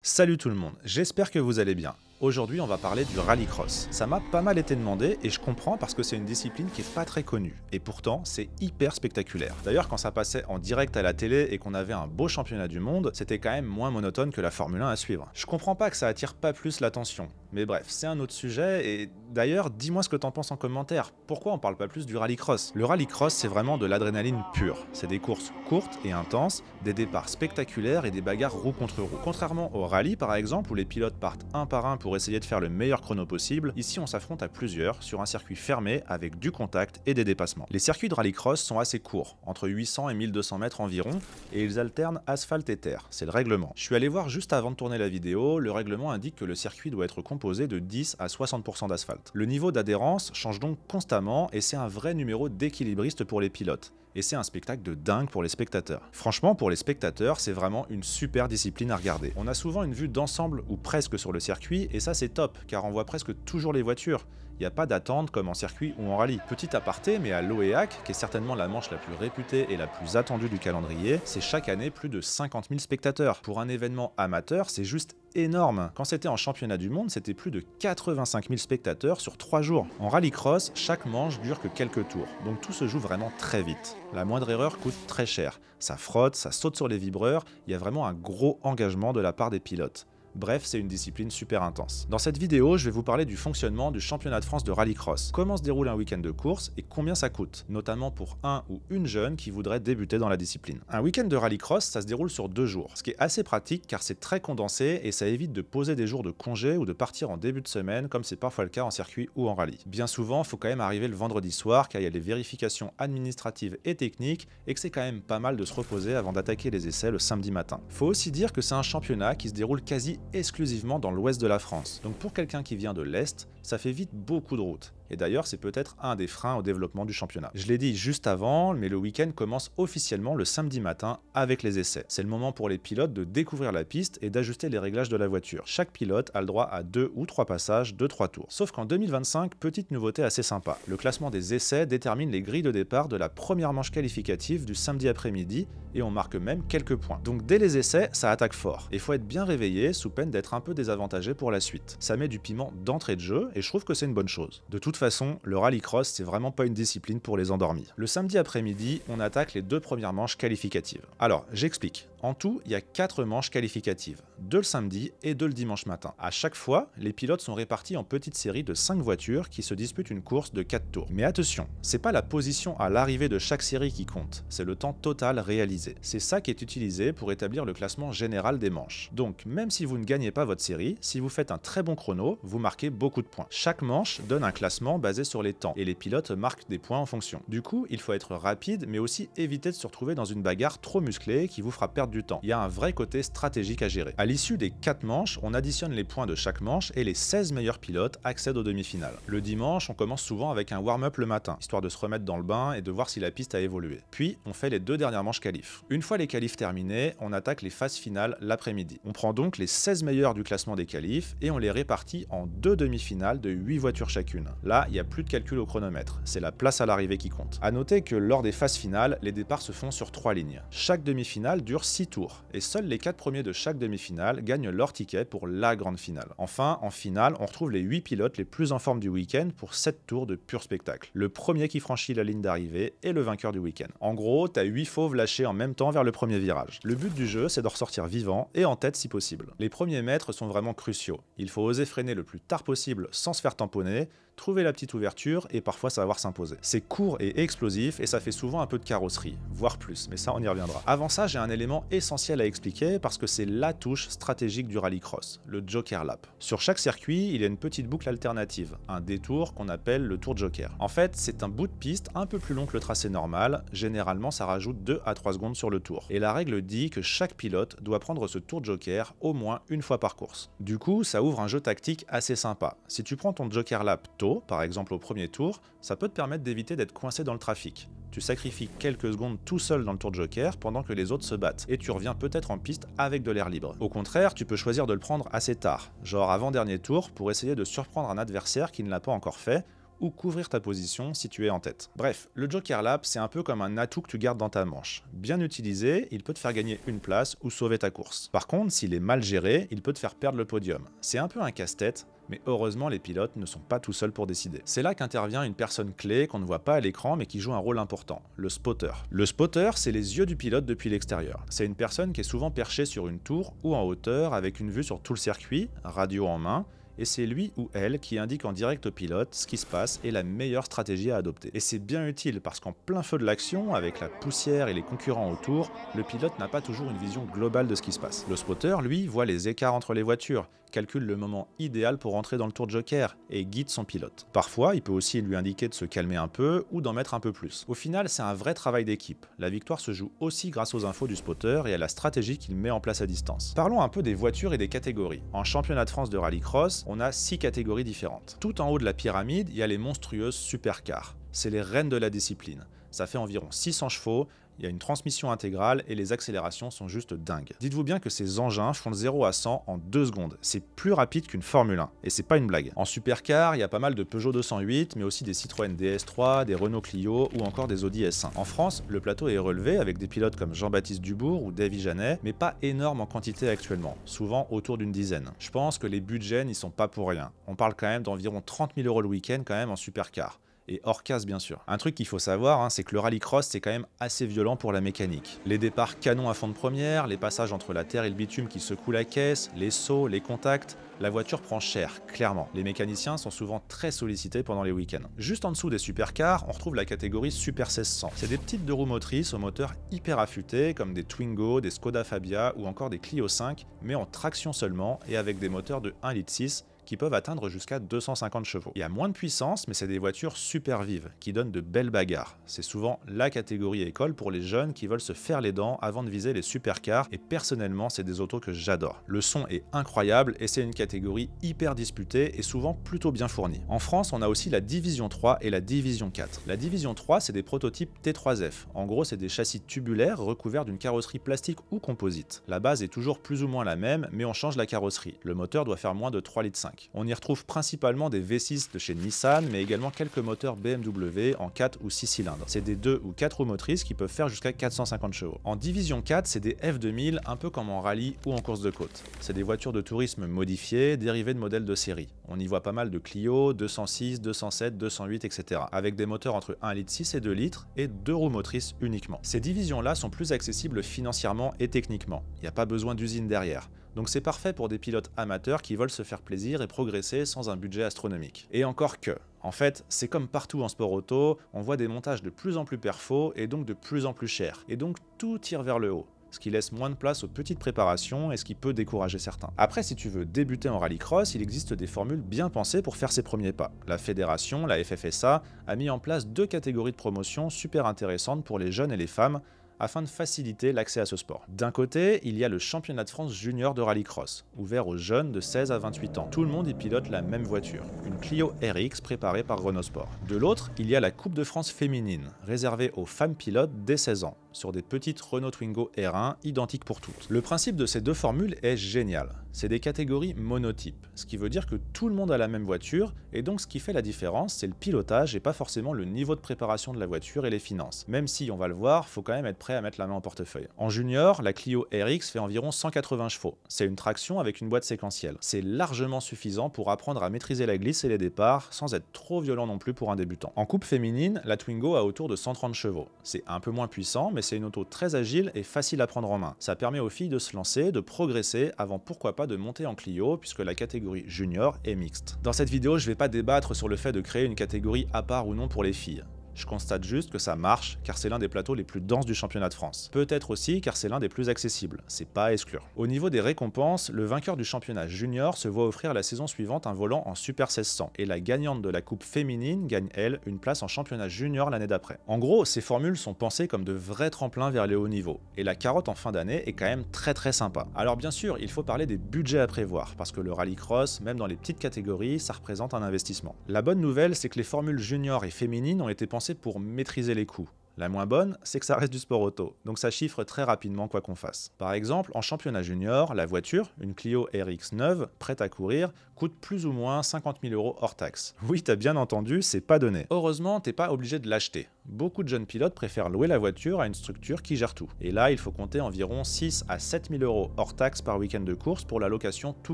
Salut tout le monde, j'espère que vous allez bien. Aujourd'hui on va parler du rallycross. Ça m'a pas mal été demandé et je comprends parce que c'est une discipline qui est pas très connue. Et pourtant c'est hyper spectaculaire. D'ailleurs quand ça passait en direct à la télé et qu'on avait un beau championnat du monde, c'était quand même moins monotone que la Formule 1 à suivre. Je comprends pas que ça attire pas plus l'attention. Mais bref, c'est un autre sujet et d'ailleurs dis-moi ce que t'en penses en commentaire. Pourquoi on parle pas plus du rallycross? Le rallycross c'est vraiment de l'adrénaline pure. C'est des courses courtes et intenses, des départs spectaculaires et des bagarres roue contre roue. Contrairement au rallye par exemple où les pilotes partent un par un pour essayer de faire le meilleur chrono possible, ici on s'affronte à plusieurs sur un circuit fermé avec du contact et des dépassements. Les circuits de rallycross sont assez courts, entre 800 et 1200 mètres environ, et ils alternent asphalte et terre, c'est le règlement. Je suis allé voir juste avant de tourner la vidéo, le règlement indique que le circuit doit être composé de 10 à 60% d'asphalte. Le niveau d'adhérence change donc constamment et c'est un vrai numéro d'équilibriste pour les pilotes. Et c'est un spectacle de dingue pour les spectateurs. Franchement, pour les spectateurs, c'est vraiment une super discipline à regarder. On a souvent une vue d'ensemble ou presque sur le circuit, et ça c'est top, car on voit presque toujours les voitures. Il n'y a pas d'attente comme en circuit ou en rallye. Petit aparté, mais à l'Oeac, qui est certainement la manche la plus réputée et la plus attendue du calendrier, c'est chaque année plus de 50 000 spectateurs. Pour un événement amateur, c'est juste énorme. Quand c'était en championnat du monde, c'était plus de 85 000 spectateurs sur 3 jours. En rallycross, chaque manche dure que quelques tours, donc tout se joue vraiment très vite. La moindre erreur coûte très cher. Ça frotte, ça saute sur les vibreurs, il y a vraiment un gros engagement de la part des pilotes. Bref, c'est une discipline super intense. Dans cette vidéo, je vais vous parler du fonctionnement du championnat de France de rallycross. Comment se déroule un week-end de course et combien ça coûte, notamment pour un ou une jeune qui voudrait débuter dans la discipline. Un week-end de rallycross, ça se déroule sur 2 jours, ce qui est assez pratique car c'est très condensé et ça évite de poser des jours de congé ou de partir en début de semaine comme c'est parfois le cas en circuit ou en rallye. Bien souvent, il faut quand même arriver le vendredi soir car il y a des vérifications administratives et techniques et que c'est quand même pas mal de se reposer avant d'attaquer les essais le samedi matin. Faut aussi dire que c'est un championnat qui se déroule quasi exclusivement dans l'ouest de la France. Donc pour quelqu'un qui vient de l'est, ça fait vite beaucoup de route. Et d'ailleurs, c'est peut-être un des freins au développement du championnat. Je l'ai dit juste avant, mais le week-end commence officiellement le samedi matin avec les essais. C'est le moment pour les pilotes de découvrir la piste et d'ajuster les réglages de la voiture. Chaque pilote a le droit à 2 ou 3 passages de 3 tours. Sauf qu'en 2025, petite nouveauté assez sympa. Le classement des essais détermine les grilles de départ de la première manche qualificative du samedi après-midi et on marque même quelques points. Donc dès les essais, ça attaque fort. Et faut être bien réveillé sous peine d'être un peu désavantagé pour la suite. Ça met du piment d'entrée de jeu et je trouve que c'est une bonne chose. De toute façon, le rallycross, c'est vraiment pas une discipline pour les endormis. Le samedi après-midi, on attaque les 2 premières manches qualificatives. Alors, j'explique. En tout, il y a 4 manches qualificatives, 2 le samedi et 2 le dimanche matin. À chaque fois, les pilotes sont répartis en petites séries de 5 voitures qui se disputent une course de 4 tours. Mais attention, c'est pas la position à l'arrivée de chaque série qui compte, c'est le temps total réalisé. C'est ça qui est utilisé pour établir le classement général des manches. Donc, même si vous ne gagnez pas votre série, si vous faites un très bon chrono, vous marquez beaucoup de points. Chaque manche donne un classement basé sur les temps et les pilotes marquent des points en fonction. Du coup, il faut être rapide mais aussi éviter de se retrouver dans une bagarre trop musclée qui vous fera perdre du temps. Il y a un vrai côté stratégique à gérer. À l'issue des 4 manches, on additionne les points de chaque manche et les 16 meilleurs pilotes accèdent aux demi-finales. Le dimanche, on commence souvent avec un warm-up le matin, histoire de se remettre dans le bain et de voir si la piste a évolué. Puis, on fait les 2 dernières manches qualifs. Une fois les qualifs terminés, on attaque les phases finales l'après-midi. On prend donc les 16 meilleurs du classement des qualifs et on les répartit en 2 demi-finales de 8 voitures chacune. Là, il n'y a plus de calcul au chronomètre, c'est la place à l'arrivée qui compte. A noter que lors des phases finales, les départs se font sur 3 lignes. Chaque demi-finale dure 6 tours. Et seuls les 4 premiers de chaque demi-finale gagnent leur ticket pour la grande finale. Enfin, en finale, on retrouve les 8 pilotes les plus en forme du week-end pour 7 tours de pur spectacle. Le premier qui franchit la ligne d'arrivée est le vainqueur du week-end. En gros, t'as 8 fauves lâchés en même temps vers le premier virage. Le but du jeu, c'est de ressortir vivant et en tête si possible. Les premiers mètres sont vraiment cruciaux. Il faut oser freiner le plus tard possible sans se faire tamponner, trouver la petite ouverture et parfois savoir s'imposer. C'est court et explosif et ça fait souvent un peu de carrosserie, voire plus, mais ça on y reviendra. Avant ça, j'ai un élément essentiel à expliquer parce que c'est la touche stratégique du rallycross, le Joker Lap. Sur chaque circuit, il y a une petite boucle alternative, un détour qu'on appelle le Tour Joker. En fait, c'est un bout de piste un peu plus long que le tracé normal, généralement ça rajoute 2 à 3 secondes sur le tour. Et la règle dit que chaque pilote doit prendre ce Tour Joker au moins une fois par course. Du coup, ça ouvre un jeu tactique assez sympa. Si tu prends ton Joker Lap tôt, par exemple au premier tour, ça peut te permettre d'éviter d'être coincé dans le trafic. Tu sacrifies quelques secondes tout seul dans le tour de joker pendant que les autres se battent, et tu reviens peut-être en piste avec de l'air libre. Au contraire, tu peux choisir de le prendre assez tard, genre avant-dernier tour, pour essayer de surprendre un adversaire qui ne l'a pas encore fait, ou couvrir ta position si tu es en tête. Bref, le Joker Lap, c'est un peu comme un atout que tu gardes dans ta manche. Bien utilisé, il peut te faire gagner une place ou sauver ta course. Par contre, s'il est mal géré, il peut te faire perdre le podium. C'est un peu un casse-tête, mais heureusement les pilotes ne sont pas tout seuls pour décider. C'est là qu'intervient une personne clé qu'on ne voit pas à l'écran mais qui joue un rôle important, le spotter. Le spotter, c'est les yeux du pilote depuis l'extérieur. C'est une personne qui est souvent perchée sur une tour ou en hauteur avec une vue sur tout le circuit, radio en main, et c'est lui ou elle qui indique en direct au pilote ce qui se passe et la meilleure stratégie à adopter. Et c'est bien utile parce qu'en plein feu de l'action, avec la poussière et les concurrents autour, le pilote n'a pas toujours une vision globale de ce qui se passe. Le spotter, lui, voit les écarts entre les voitures, calcule le moment idéal pour entrer dans le tour de joker et guide son pilote. Parfois, il peut aussi lui indiquer de se calmer un peu ou d'en mettre un peu plus. Au final, c'est un vrai travail d'équipe. La victoire se joue aussi grâce aux infos du spotter et à la stratégie qu'il met en place à distance. Parlons un peu des voitures et des catégories. En championnat de France de rallycross, on a 6 catégories différentes. Tout en haut de la pyramide, il y a les monstrueuses supercars. C'est les reines de la discipline. Ça fait environ 600 chevaux, il y a une transmission intégrale et les accélérations sont juste dingues. Dites-vous bien que ces engins font de 0 à 100 en 2 secondes. C'est plus rapide qu'une Formule 1, et c'est pas une blague. En supercar, il y a pas mal de Peugeot 208, mais aussi des Citroën DS3, des Renault Clio ou encore des Audi S1. En France, le plateau est relevé avec des pilotes comme Jean-Baptiste Dubourg ou Davy Janet, mais pas énorme en quantité actuellement, souvent autour d'une dizaine. Je pense que les budgets n'y sont pas pour rien. On parle quand même d'environ 30 000 € le week-end quand même en supercar. Et hors casse bien sûr. Un truc qu'il faut savoir, c'est que le rallycross c'est quand même assez violent pour la mécanique. Les départs canons à fond de première, les passages entre la terre et le bitume qui secouent la caisse, les sauts, les contacts, la voiture prend cher, clairement. Les mécaniciens sont souvent très sollicités pendant les week-ends. Juste en dessous des supercars, on retrouve la catégorie Super 1600. C'est des petites deux roues motrices au moteur hyper affûté, comme des Twingo, des Skoda Fabia ou encore des Clio 5, mais en traction seulement et avec des moteurs de 1,6 litre qui peuvent atteindre jusqu'à 250 chevaux. Il y a moins de puissance, mais c'est des voitures super vives, qui donnent de belles bagarres. C'est souvent la catégorie école pour les jeunes qui veulent se faire les dents avant de viser les supercars, et personnellement, c'est des autos que j'adore. Le son est incroyable, et c'est une catégorie hyper disputée et souvent plutôt bien fournie. En France, on a aussi la Division 3 et la Division 4. La Division 3, c'est des prototypes T3F. En gros, c'est des châssis tubulaires recouverts d'une carrosserie plastique ou composite. La base est toujours plus ou moins la même, mais on change la carrosserie. Le moteur doit faire moins de 3,5 litres. On y retrouve principalement des V6 de chez Nissan, mais également quelques moteurs BMW en 4 ou 6 cylindres. C'est des 2 ou 4 roues motrices qui peuvent faire jusqu'à 450 chevaux. En Division 4, c'est des F2000, un peu comme en rallye ou en course de côte. C'est des voitures de tourisme modifiées, dérivées de modèles de série. On y voit pas mal de Clio, 206, 207, 208, etc. avec des moteurs entre 1,6 litre et 2 litres et 2 roues motrices uniquement. Ces divisions-là sont plus accessibles financièrement et techniquement. Il n'y a pas besoin d'usine derrière. Donc c'est parfait pour des pilotes amateurs qui veulent se faire plaisir et progresser sans un budget astronomique. Et encore que, en fait, c'est comme partout en sport auto, on voit des montages de plus en plus perfos et donc de plus en plus chers. Et donc tout tire vers le haut, ce qui laisse moins de place aux petites préparations et ce qui peut décourager certains. Après, si tu veux débuter en rallycross, il existe des formules bien pensées pour faire ses premiers pas. La fédération, la FFSA, a mis en place 2 catégories de promotion super intéressantes pour les jeunes et les femmes, afin de faciliter l'accès à ce sport. D'un côté, il y a le championnat de France junior de rallycross, ouvert aux jeunes de 16 à 28 ans. Tout le monde y pilote la même voiture, une Clio RX préparée par Renault Sport. De l'autre, il y a la Coupe de France féminine, réservée aux femmes pilotes dès 16 ans, sur des petites Renault Twingo R1 identiques pour toutes. Le principe de ces 2 formules est génial. C'est des catégories monotypes, ce qui veut dire que tout le monde a la même voiture, et donc ce qui fait la différence, c'est le pilotage et pas forcément le niveau de préparation de la voiture et les finances. Même si, on va le voir, faut quand même être prêt à mettre la main au portefeuille. En junior, la Clio RX fait environ 180 chevaux. C'est une traction avec une boîte séquentielle. C'est largement suffisant pour apprendre à maîtriser la glisse et les départs, sans être trop violent non plus pour un débutant. En coupe féminine, la Twingo a autour de 130 chevaux. C'est un peu moins puissant, mais c'est une auto très agile et facile à prendre en main. Ça permet aux filles de se lancer, de progresser, avant pourquoi pas de monter en Clio, puisque la catégorie junior est mixte. Dans cette vidéo, je vais pas débattre sur le fait de créer une catégorie à part ou non pour les filles. Je constate juste que ça marche, car c'est l'un des plateaux les plus denses du championnat de France. Peut-être aussi car c'est l'un des plus accessibles, c'est pas à exclure. Au niveau des récompenses, le vainqueur du championnat junior se voit offrir la saison suivante un volant en Super 1600, et la gagnante de la coupe féminine gagne, elle, une place en championnat junior l'année d'après. En gros, ces formules sont pensées comme de vrais tremplins vers les hauts niveaux, et la carotte en fin d'année est quand même très sympa. Alors bien sûr, il faut parler des budgets à prévoir, parce que le rallycross, même dans les petites catégories, ça représente un investissement. La bonne nouvelle, c'est que les formules junior et féminines ont été pensées pour maîtriser les coûts. La moins bonne, c'est que ça reste du sport auto, donc ça chiffre très rapidement quoi qu'on fasse. Par exemple, en championnat junior, la voiture, une Clio RX neuve, prête à courir, coûte plus ou moins 50 000 € hors taxe. Oui, t'as bien entendu, c'est pas donné. Heureusement, t'es pas obligé de l'acheter. Beaucoup de jeunes pilotes préfèrent louer la voiture à une structure qui gère tout. Et là, il faut compter environ 6 à 7 000 € hors taxe par week-end de course pour la location tout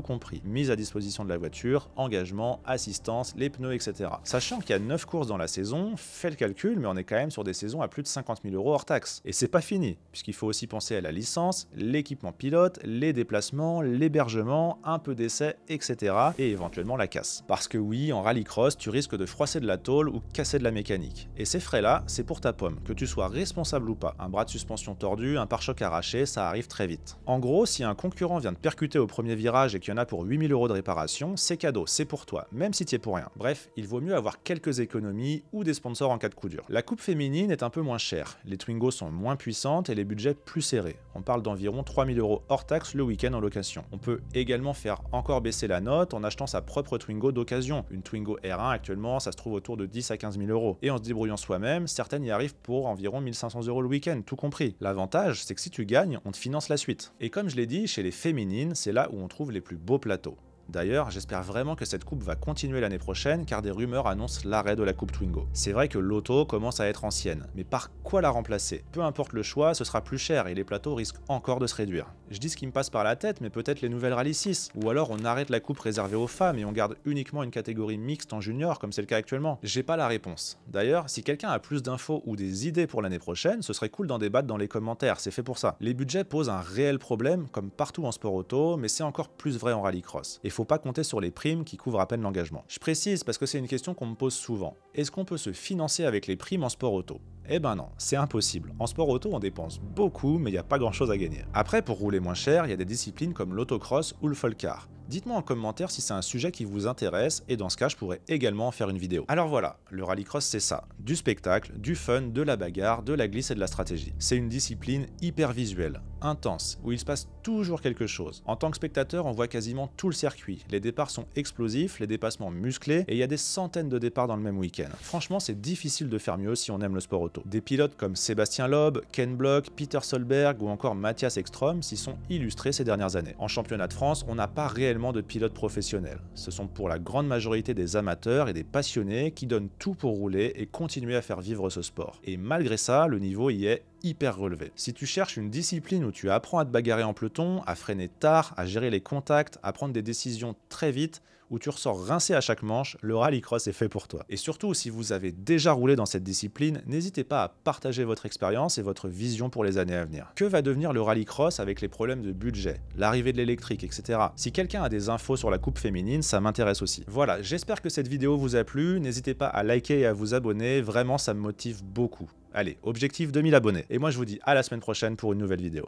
compris. Mise à disposition de la voiture, engagement, assistance, les pneus, etc. Sachant qu'il y a 9 courses dans la saison, fais le calcul, mais on est quand même sur des saisons à plus de 50 000 € hors taxe. Et c'est pas fini, puisqu'il faut aussi penser à la licence, l'équipement pilote, les déplacements, l'hébergement, un peu d'essai, etc. et éventuellement la casse. Parce que oui, en rallycross, tu risques de froisser de la tôle ou casser de la mécanique. Et ces frais-là, c'est pour ta pomme, que tu sois responsable ou pas. Un bras de suspension tordu, un pare-choc arraché, ça arrive très vite. En gros, si un concurrent vient de percuter au premier virage et qu'il y en a pour 8 000 € de réparation, c'est cadeau, c'est pour toi, même si t'y es pour rien. Bref, il vaut mieux avoir quelques économies ou des sponsors en cas de coup dur. La coupe féminine est un peu moins chère, les Twingo sont moins puissantes et les budgets plus serrés. On parle d'environ 3 000 € hors taxe le week-end en location. On peut également faire encore baisser la note en achetant sa propre Twingo d'occasion. Une Twingo R1 actuellement, ça se trouve autour de 10 à 15 000 €. Et en se débrouillant soi-même, certaines y arrivent pour environ 1 500 € le week-end, tout compris. L'avantage, c'est que si tu gagnes, on te finance la suite. Et comme je l'ai dit, chez les féminines, c'est là où on trouve les plus beaux plateaux. D'ailleurs, j'espère vraiment que cette coupe va continuer l'année prochaine car des rumeurs annoncent l'arrêt de la coupe Twingo. C'est vrai que l'auto commence à être ancienne, mais par quoi la remplacer? Peu importe le choix, ce sera plus cher et les plateaux risquent encore de se réduire. Je dis ce qui me passe par la tête, mais peut-être les nouvelles Rallye 6, ou alors on arrête la coupe réservée aux femmes et on garde uniquement une catégorie mixte en junior comme c'est le cas actuellement. J'ai pas la réponse. D'ailleurs, si quelqu'un a plus d'infos ou des idées pour l'année prochaine, ce serait cool d'en débattre dans les commentaires, c'est fait pour ça. Les budgets posent un réel problème, comme partout en sport auto, mais c'est encore plus vrai en rallycross. Et faut pas compter sur les primes qui couvrent à peine l'engagement. Je précise parce que c'est une question qu'on me pose souvent. Est-ce qu'on peut se financer avec les primes en sport auto? Eh ben non, c'est impossible. En sport auto, on dépense beaucoup, mais il n'y a pas grand chose à gagner. Après, pour rouler moins cher, il y a des disciplines comme l'autocross ou le folk car. Dites-moi en commentaire si c'est un sujet qui vous intéresse et dans ce cas je pourrais également en faire une vidéo. Alors voilà, le rallycross c'est ça, du spectacle, du fun, de la bagarre, de la glisse et de la stratégie. C'est une discipline hyper visuelle, intense, où il se passe toujours quelque chose. En tant que spectateur, on voit quasiment tout le circuit, les départs sont explosifs, les dépassements musclés et il y a des centaines de départs dans le même week-end. Franchement c'est difficile de faire mieux si on aime le sport auto. Des pilotes comme Sébastien Loeb, Ken Block, Peter Solberg ou encore Mathias Ekstrom s'y sont illustrés ces dernières années. En championnat de France, on n'a pas réellement de pilotes professionnels. Ce sont pour la grande majorité des amateurs et des passionnés qui donnent tout pour rouler et continuer à faire vivre ce sport. Et malgré ça, le niveau y est hyper relevé. Si tu cherches une discipline où tu apprends à te bagarrer en peloton, à freiner tard, à gérer les contacts, à prendre des décisions très vite, où tu ressors rincé à chaque manche, le rallycross est fait pour toi. Et surtout, si vous avez déjà roulé dans cette discipline, n'hésitez pas à partager votre expérience et votre vision pour les années à venir. Que va devenir le rallycross avec les problèmes de budget, l'arrivée de l'électrique, etc. Si quelqu'un a des infos sur la coupe féminine, ça m'intéresse aussi. Voilà, j'espère que cette vidéo vous a plu, n'hésitez pas à liker et à vous abonner, vraiment ça me motive beaucoup. Allez, objectif 2000 abonnés. Et moi je vous dis à la semaine prochaine pour une nouvelle vidéo.